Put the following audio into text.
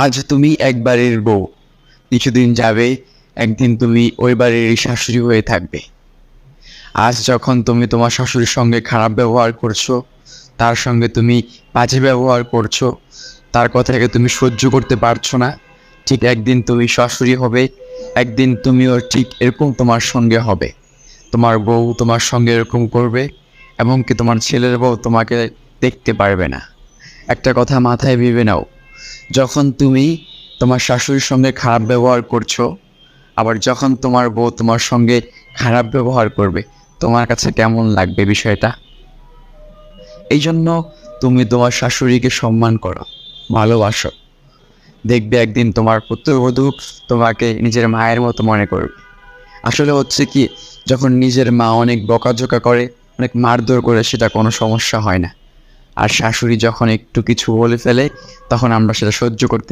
আজ তুমি এক বাড়ির বউ, কিছুদিন যাবে একদিন তুমি ওই বাড়ির শাশুড়ি হয়ে থাকবে। আজ যখন তুমি তোমার শাশুড়ির সঙ্গে খারাপ ব্যবহার করছো, তার সঙ্গে তুমি বাজে ব্যবহার করছো, তার কথাকে তুমি সহ্য করতে পারছো না, ঠিক একদিন তুমি শাশুড়ি হবে, একদিন তুমিও ঠিক এরকম তোমার সঙ্গে হবে। তোমার বউ তোমার সঙ্গে এরকম করবে, এমনকি তোমার ছেলের বউ তোমাকে দেখতে পারবে না। একটা কথা মাথায় ভেবে নাও, যখন তুমি তোমার শাশুড়ির সঙ্গে খারাপ ব্যবহার করছো, আবার যখন তোমার বউ তোমার সঙ্গে খারাপ ব্যবহার করবে, তোমার কাছে কেমন লাগবে বিষয়টা? এই জন্য তুমি তোমার শাশুড়িকে সম্মান করো, ভালোবাসো। দেখবে একদিন তোমার পুত্রবধূ তোমাকে নিজের মায়ের মতো মনে করবে। আসলে হচ্ছে কি, যখন নিজের মা অনেক বকাঝকা করে, অনেক মারধর করে, সেটা কোনো সমস্যা হয় না। আর শাশুড়ি যখন একটু কিছু বলে ফেলে, তখন আমরা সেটা সহ্য করতে